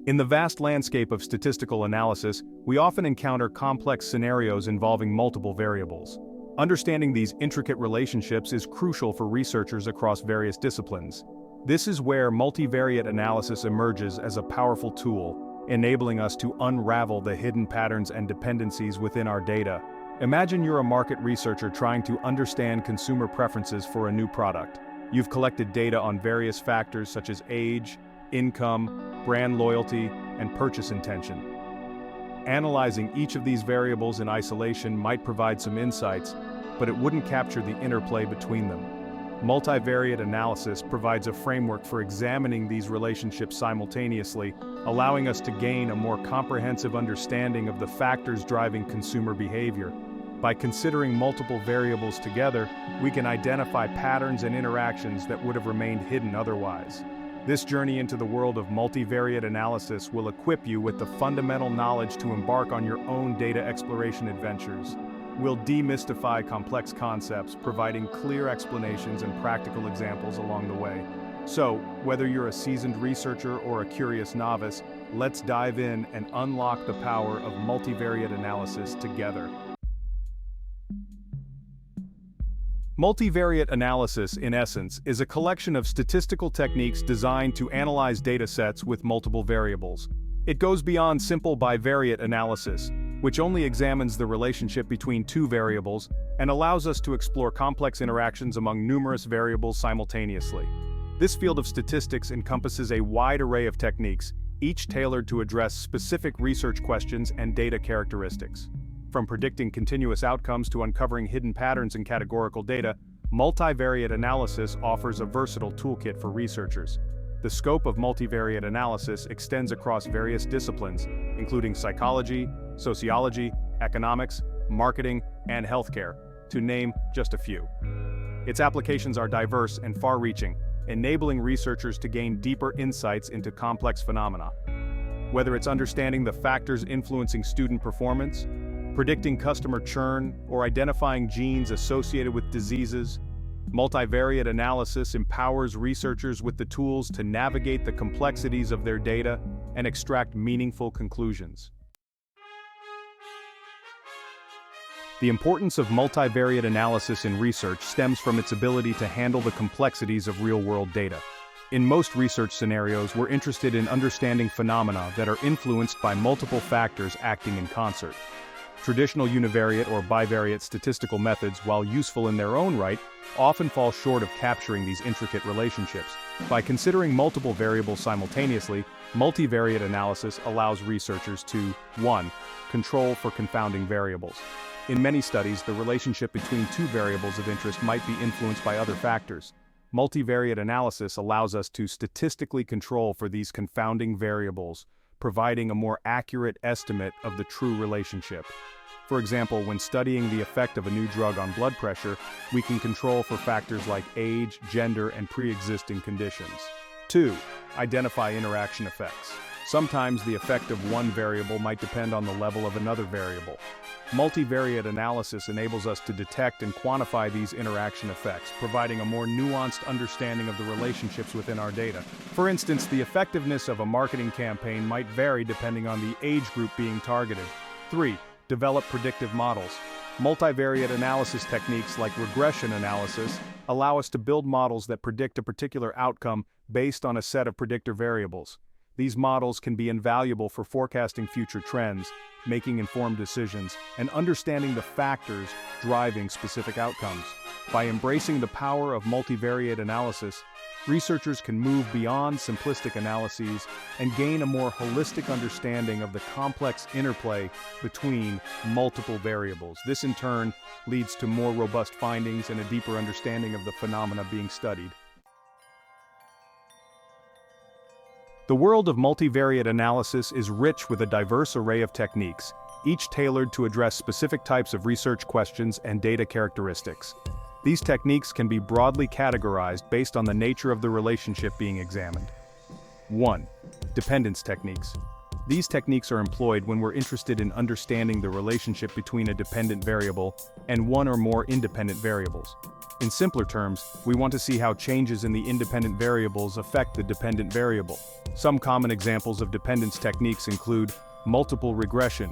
In the vast landscape of statistical analysis, we often encounter complex scenarios involving multiple variables. Understanding these intricate relationships is crucial for researchers across various disciplines. This is where multivariate analysis emerges as a powerful tool, enabling us to unravel the hidden patterns and dependencies within our data. Imagine you're a market researcher trying to understand consumer preferences for a new product. You've collected data on various factors such as age, income, brand loyalty, and purchase intention. Analyzing each of these variables in isolation might provide some insights, but it wouldn't capture the interplay between them. Multivariate analysis provides a framework for examining these relationships simultaneously, allowing us to gain a more comprehensive understanding of the factors driving consumer behavior. By considering multiple variables together, we can identify patterns and interactions that would have remained hidden otherwise. This journey into the world of multivariate analysis will equip you with the fundamental knowledge to embark on your own data exploration adventures. We'll demystify complex concepts, providing clear explanations and practical examples along the way. So, whether you're a seasoned researcher or a curious novice, let's dive in and unlock the power of multivariate analysis together. Multivariate analysis, in essence, is a collection of statistical techniques designed to analyze data sets with multiple variables. It goes beyond simple bivariate analysis, which only examines the relationship between two variables and allows us to explore complex interactions among numerous variables simultaneously. This field of statistics encompasses a wide array of techniques, each tailored to address specific research questions and data characteristics. From predicting continuous outcomes to uncovering hidden patterns in categorical data, multivariate analysis offers a versatile toolkit for researchers. The scope of multivariate analysis extends across various disciplines, including psychology, sociology, economics, marketing, and healthcare, to name just a few. Its applications are diverse and far-reaching, enabling researchers to gain deeper insights into complex phenomena. Whether it's understanding the factors influencing student performance, predicting customer churn, or identifying genes associated with diseases, multivariate analysis empowers researchers with the tools to navigate the complexities of their data and extract meaningful conclusions. The importance of multivariate analysis in research stems from its ability to handle the complexities of real-world data. In most research scenarios, we're interested in understanding phenomena that are influenced by multiple factors acting in concert. Traditional univariate or bivariate statistical methods, while useful in their own right, often fall short of capturing these intricate relationships. By considering multiple variables simultaneously, multivariate analysis allows researchers to 1. Control for confounding variables. In many studies, the relationship between two variables of interest might be influenced by other factors. Multivariate analysis allows us to statistically control for these confounding variables, providing a more accurate estimate of the true relationship. For example, when studying the effect of a new drug on blood pressure, we can control for factors like age, gender, and pre-existing conditions. 2. Identify interaction effects. Sometimes the effect of one variable might depend on the level of another variable. Multivariate analysis enables us to detect and quantify these interaction effects, providing a more nuanced understanding of the relationships within our data. For instance, the effectiveness of a marketing campaign might vary depending on the age group being targeted. 3. Develop predictive models. Multivariate analysis techniques like regression analysis allow us to build models that predict a particular outcome based on a set of predictor variables. These models can be invaluable for forecasting future trends, making informed decisions, and understanding the factors driving specific outcomes. By embracing the power of multivariate analysis, researchers can move beyond simplistic analyses and gain a more holistic understanding of the complex interplay between multiple variables. This in turn leads to more robust findings and a deeper understanding of the phenomena being studied. The world of multivariate analysis is rich with a diverse array of techniques, each tailored to address specific types of research questions and data characteristics. These techniques can be broadly categorized based on the nature of the relationship being examined. 1. Dependence techniques. These techniques are employed when we're interested in understanding the relationship between a dependent variable and one or more independent variables. In simpler terms, we want to see how changes in the independent variables affect the dependent variable. Some common examples of dependence techniques include multiple regression,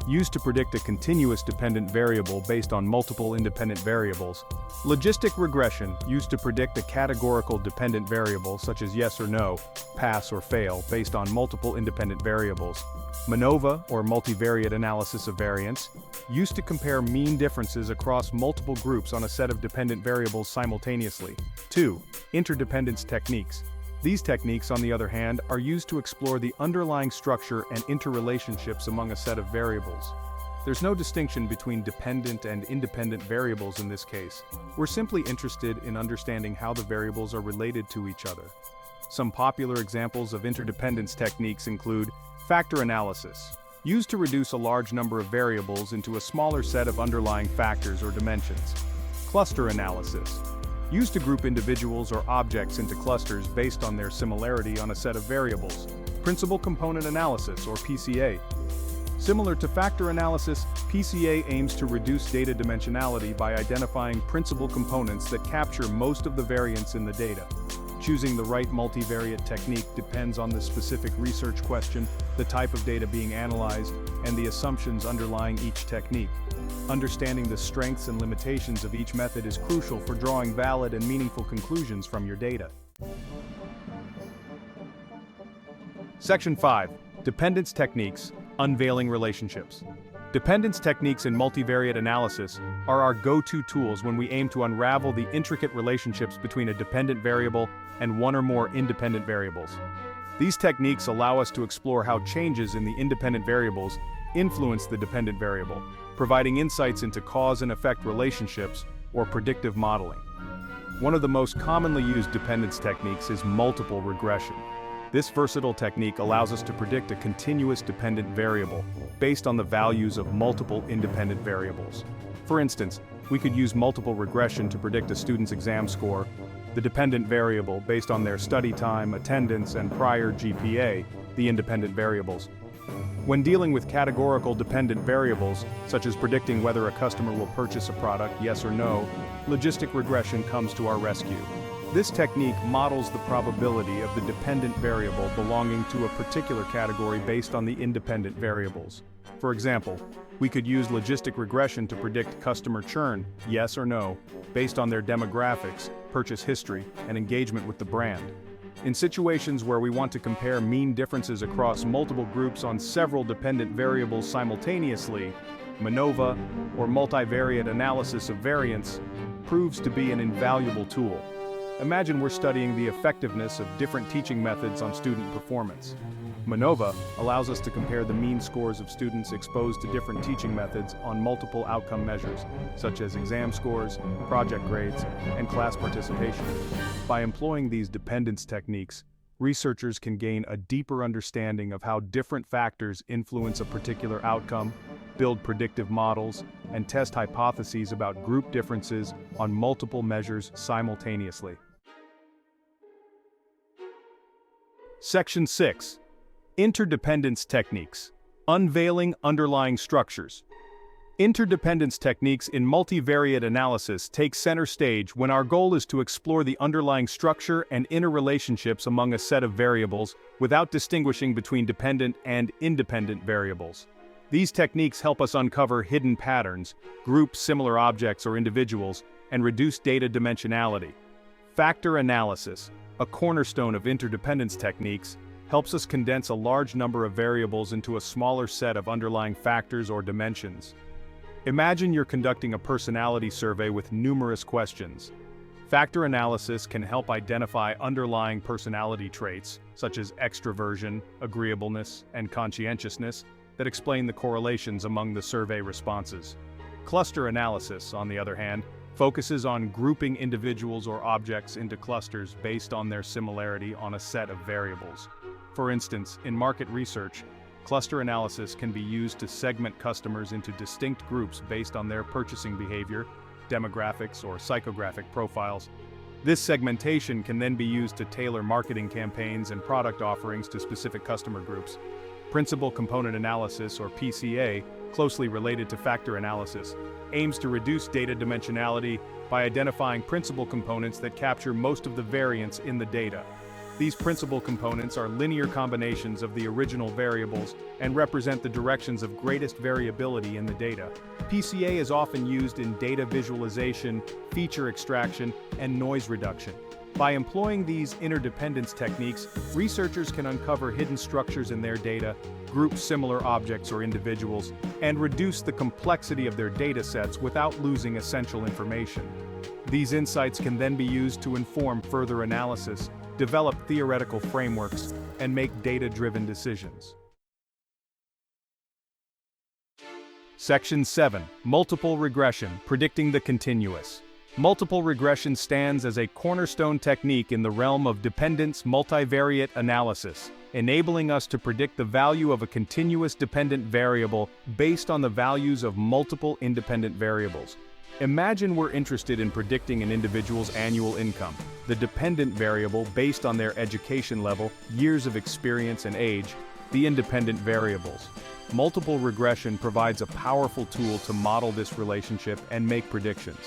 used to predict a continuous dependent variable based on multiple independent variables. Logistic regression, used to predict a categorical dependent variable such as yes or no, pass or fail based on multiple independent variables. MANOVA, or multivariate analysis of variance, used to compare mean differences across multiple groups on a set of dependent variables simultaneously. 2. Interdependence techniques. These techniques, on the other hand, are used to explore the underlying structure and interrelationships among a set of variables. There's no distinction between dependent and independent variables in this case. We're simply interested in understanding how the variables are related to each other. Some popular examples of interdependence techniques include factor analysis, used to reduce a large number of variables into a smaller set of underlying factors or dimensions. Cluster analysis, used to group individuals or objects into clusters based on their similarity on a set of variables. Principal component analysis, or PCA. Similar to factor analysis, PCA aims to reduce data dimensionality by identifying principal components that capture most of the variance in the data. Choosing the right multivariate technique depends on the specific research question, the type of data being analyzed, and the assumptions underlying each technique. Understanding the strengths and limitations of each method is crucial for drawing valid and meaningful conclusions from your data. Section 5. Dependence techniques, unveiling relationships. Dependence techniques in multivariate analysis are our go-to tools when we aim to unravel the intricate relationships between a dependent variable and one or more independent variables. These techniques allow us to explore how changes in the independent variables influence the dependent variable, providing insights into cause and effect relationships or predictive modeling. One of the most commonly used dependence techniques is multiple regression. This versatile technique allows us to predict a continuous dependent variable based on the values of multiple independent variables. For instance, we could use multiple regression to predict a student's exam score, the dependent variable based on their study time, attendance, and prior GPA, the independent variables. When dealing with categorical dependent variables, such as predicting whether a customer will purchase a product, yes or no, logistic regression comes to our rescue. This technique models the probability of the dependent variable belonging to a particular category based on the independent variables. For example, we could use logistic regression to predict customer churn, yes or no, based on their demographics, purchase history, and engagement with the brand. In situations where we want to compare mean differences across multiple groups on several dependent variables simultaneously, MANOVA, or multivariate analysis of variance, proves to be an invaluable tool. Imagine we're studying the effectiveness of different teaching methods on student performance. MANOVA allows us to compare the mean scores of students exposed to different teaching methods on multiple outcome measures, such as exam scores, project grades, and class participation. By employing these dependence techniques, researchers can gain a deeper understanding of how different factors influence a particular outcome, build predictive models, and test hypotheses about group differences on multiple measures simultaneously. Section 6. Interdependence techniques. Unveiling underlying structures. Interdependence techniques in multivariate analysis take center stage when our goal is to explore the underlying structure and interrelationships among a set of variables without distinguishing between dependent and independent variables. These techniques help us uncover hidden patterns, group similar objects or individuals, and reduce data dimensionality. Factor analysis, a cornerstone of interdependence techniques, helps us condense a large number of variables into a smaller set of underlying factors or dimensions. Imagine you're conducting a personality survey with numerous questions. Factor analysis can help identify underlying personality traits, such as extroversion, agreeableness, and conscientiousness, that explain the correlations among the survey responses. Cluster analysis, on the other hand, focuses on grouping individuals or objects into clusters based on their similarity on a set of variables. For instance, in market research, cluster analysis can be used to segment customers into distinct groups based on their purchasing behavior, demographics, or psychographic profiles. This segmentation can then be used to tailor marketing campaigns and product offerings to specific customer groups. Principal Component Analysis, or PCA, closely related to factor analysis, aims to reduce data dimensionality by identifying principal components that capture most of the variance in the data. These principal components are linear combinations of the original variables and represent the directions of greatest variability in the data. PCA is often used in data visualization, feature extraction, and noise reduction. By employing these interdependence techniques, researchers can uncover hidden structures in their data, group similar objects or individuals, and reduce the complexity of their data sets without losing essential information. These insights can then be used to inform further analysis, develop theoretical frameworks, and make data-driven decisions. Section 7. Multiple Regression, Predicting the Continuous. Multiple regression stands as a cornerstone technique in the realm of dependence multivariate analysis, enabling us to predict the value of a continuous dependent variable based on the values of multiple independent variables. Imagine we're interested in predicting an individual's annual income, the dependent variable based on their education level, years of experience and age, the independent variables. Multiple regression provides a powerful tool to model this relationship and make predictions.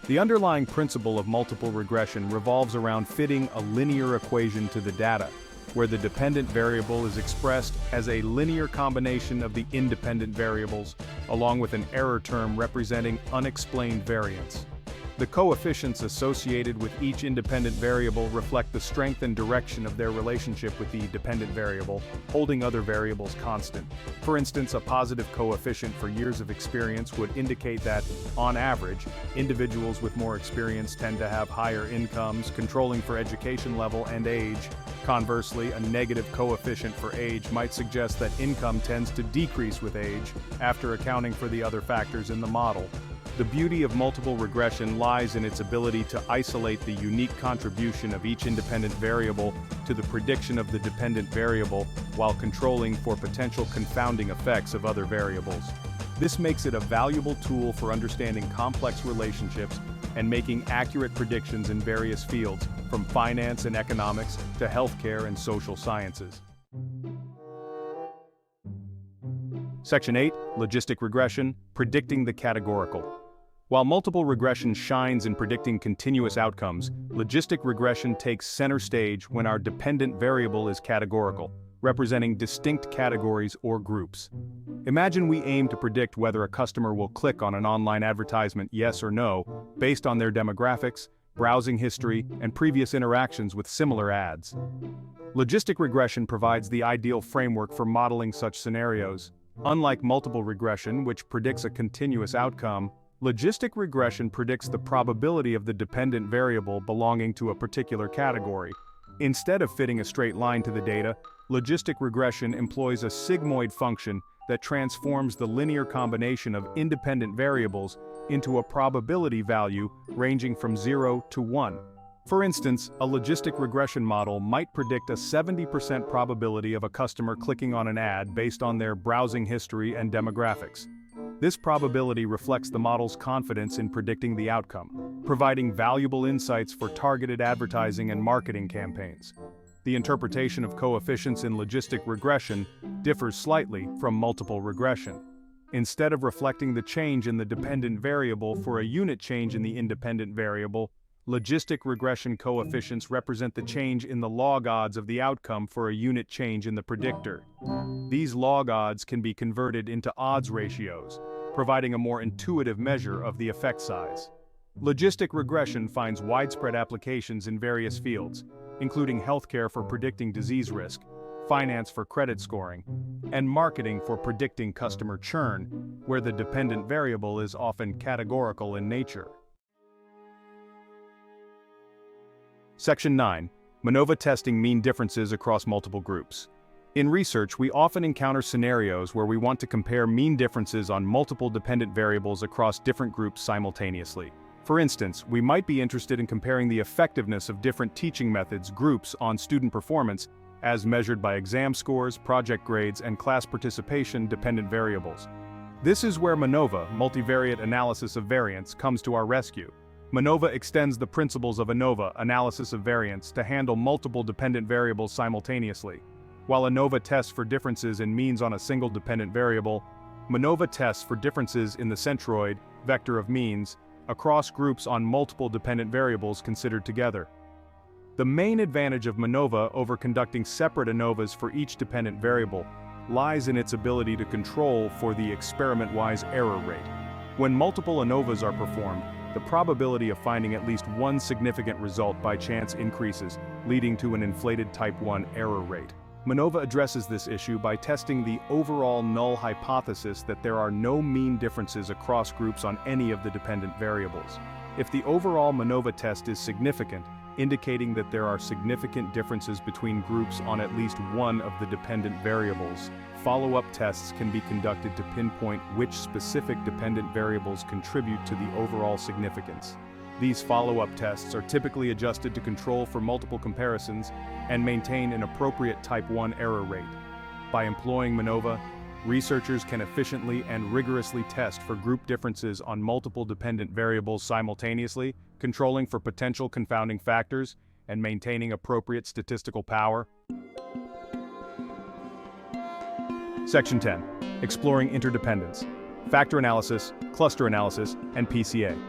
The underlying principle of multiple regression revolves around fitting a linear equation to the data, where the dependent variable is expressed as a linear combination of the independent variables, along with an error term representing unexplained variance. The coefficients associated with each independent variable reflect the strength and direction of their relationship with the dependent variable, holding other variables constant. For instance, a positive coefficient for years of experience would indicate that, on average, individuals with more experience tend to have higher incomes, controlling for education level and age. Conversely, a negative coefficient for age might suggest that income tends to decrease with age, after accounting for the other factors in the model. The beauty of multiple regression lies in its ability to isolate the unique contribution of each independent variable to the prediction of the dependent variable while controlling for potential confounding effects of other variables. This makes it a valuable tool for understanding complex relationships and making accurate predictions in various fields, from finance and economics to healthcare and social sciences. Section 8. Logistic Regression, Predicting the Categorical. While multiple regression shines in predicting continuous outcomes, logistic regression takes center stage when our dependent variable is categorical, representing distinct categories or groups. Imagine we aim to predict whether a customer will click on an online advertisement, yes or no, based on their demographics, browsing history, and previous interactions with similar ads. Logistic regression provides the ideal framework for modeling such scenarios. Unlike multiple regression, which predicts a continuous outcome, logistic regression predicts the probability of the dependent variable belonging to a particular category. Instead of fitting a straight line to the data, logistic regression employs a sigmoid function that transforms the linear combination of independent variables into a probability value ranging from 0 to 1. For instance, a logistic regression model might predict a 70% probability of a customer clicking on an ad based on their browsing history and demographics. This probability reflects the model's confidence in predicting the outcome, providing valuable insights for targeted advertising and marketing campaigns. The interpretation of coefficients in logistic regression differs slightly from multiple regression. Instead of reflecting the change in the dependent variable for a unit change in the independent variable, logistic regression coefficients represent the change in the log odds of the outcome for a unit change in the predictor. These log odds can be converted into odds ratios, providing a more intuitive measure of the effect size. Logistic regression finds widespread applications in various fields, including healthcare for predicting disease risk, finance for credit scoring, and marketing for predicting customer churn, where the dependent variable is often categorical in nature. Section 9. MANOVA testing mean differences across multiple groups. In research, we often encounter scenarios where we want to compare mean differences on multiple dependent variables across different groups simultaneously. For instance, we might be interested in comparing the effectiveness of different teaching methods groups on student performance as measured by exam scores, project grades, and class participation dependent variables. This is where MANOVA, Multivariate Analysis of Variance, comes to our rescue. MANOVA extends the principles of ANOVA, analysis of variance, to handle multiple dependent variables simultaneously. While ANOVA tests for differences in means on a single dependent variable, MANOVA tests for differences in the centroid, vector of means, across groups on multiple dependent variables considered together. The main advantage of MANOVA over conducting separate ANOVAs for each dependent variable lies in its ability to control for the experiment-wise error rate. When multiple ANOVAs are performed, the probability of finding at least one significant result by chance increases, leading to an inflated type 1 error rate. MANOVA addresses this issue by testing the overall null hypothesis that there are no mean differences across groups on any of the dependent variables. If the overall MANOVA test is significant, indicating that there are significant differences between groups on at least one of the dependent variables, follow-up tests can be conducted to pinpoint which specific dependent variables contribute to the overall significance. These follow-up tests are typically adjusted to control for multiple comparisons and maintain an appropriate type 1 error rate. By employing MANOVA, researchers can efficiently and rigorously test for group differences on multiple dependent variables simultaneously, controlling for potential confounding factors, and maintaining appropriate statistical power. Section 10. Exploring interdependence, factor analysis, cluster analysis, and PCA.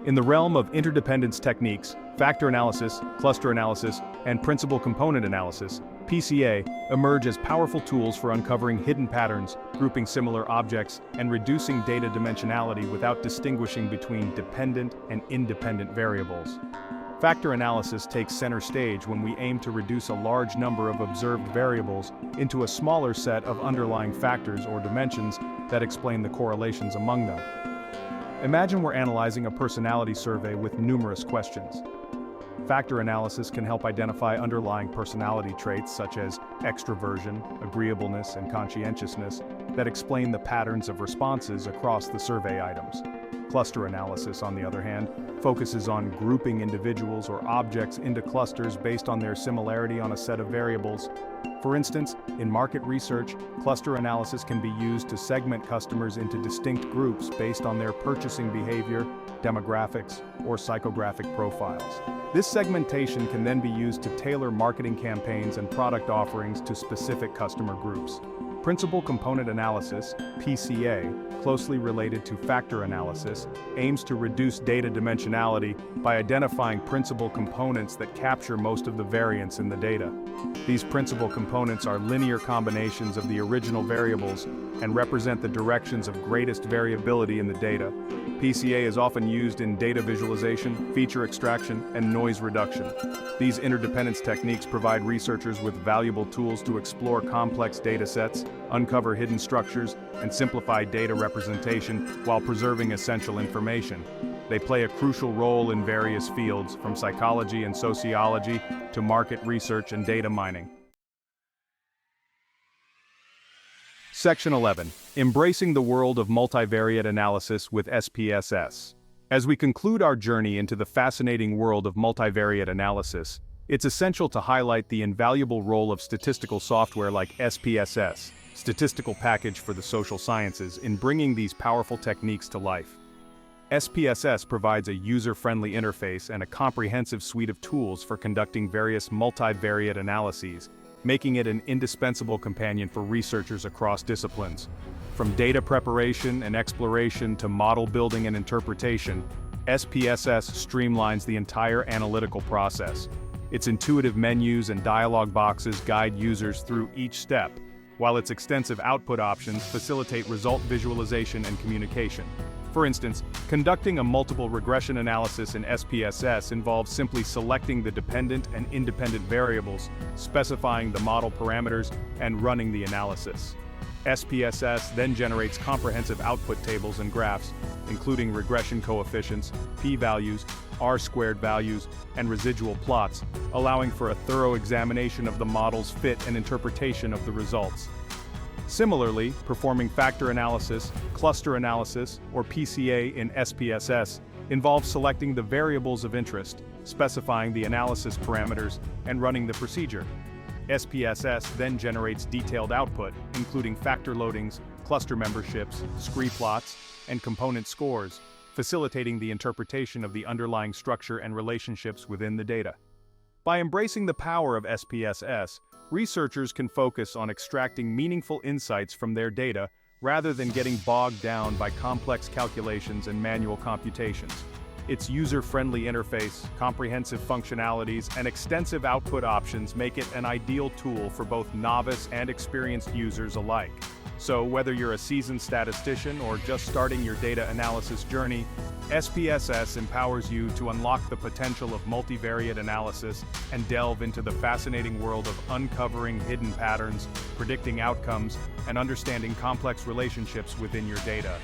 In the realm of interdependence techniques, factor analysis, cluster analysis, and principal component analysis, PCA, emerge as powerful tools for uncovering hidden patterns, grouping similar objects, and reducing data dimensionality without distinguishing between dependent and independent variables. Factor analysis takes center stage when we aim to reduce a large number of observed variables into a smaller set of underlying factors or dimensions that explain the correlations among them. Imagine we're analyzing a personality survey with numerous questions. Factor analysis can help identify underlying personality traits such as extroversion, agreeableness, and conscientiousness that explain the patterns of responses across the survey items. Cluster analysis, on the other hand, focuses on grouping individuals or objects into clusters based on their similarity on a set of variables. For instance, in market research, cluster analysis can be used to segment customers into distinct groups based on their purchasing behavior, demographics, or psychographic profiles. This segmentation can then be used to tailor marketing campaigns and product offerings to specific customer groups. Principal component analysis, PCA, closely related to factor analysis, aims to reduce data dimensionality by identifying principal components that capture most of the variance in the data. These principal components are linear combinations of the original variables and represent the directions of greatest variability in the data. PCA is often used in data visualization, feature extraction, and noise reduction. These interdependence techniques provide researchers with valuable tools to explore complex data sets, uncover hidden structures, and simplify data representation while preserving essential information. They play a crucial role in various fields, from psychology and sociology to market research and data mining. Section 11. Embracing the world of multivariate analysis with SPSS. As we conclude our journey into the fascinating world of multivariate analysis, it's essential to highlight the invaluable role of statistical software like SPSS, Statistical Package for the Social Sciences, in bringing these powerful techniques to life. SPSS provides a user-friendly interface and a comprehensive suite of tools for conducting various multivariate analyses, making it an indispensable companion for researchers across disciplines. From data preparation and exploration to model building and interpretation, SPSS streamlines the entire analytical process. Its intuitive menus and dialog boxes guide users through each step, while its extensive output options facilitate result visualization and communication. For instance, conducting a multiple regression analysis in SPSS involves simply selecting the dependent and independent variables, specifying the model parameters, and running the analysis. SPSS then generates comprehensive output tables and graphs, including regression coefficients, p-values, r-squared values, and residual plots, allowing for a thorough examination of the model's fit and interpretation of the results. Similarly, performing factor analysis, cluster analysis, or PCA in SPSS involves selecting the variables of interest, specifying the analysis parameters, and running the procedure. SPSS then generates detailed output, including factor loadings, cluster memberships, scree plots, and component scores, facilitating the interpretation of the underlying structure and relationships within the data. By embracing the power of SPSS, researchers can focus on extracting meaningful insights from their data rather than getting bogged down by complex calculations and manual computations. Its user-friendly interface, comprehensive functionalities, and extensive output options make it an ideal tool for both novice and experienced users alike. So whether you're a seasoned statistician or just starting your data analysis journey, SPSS empowers you to unlock the potential of multivariate analysis and delve into the fascinating world of uncovering hidden patterns, predicting outcomes, and understanding complex relationships within your data.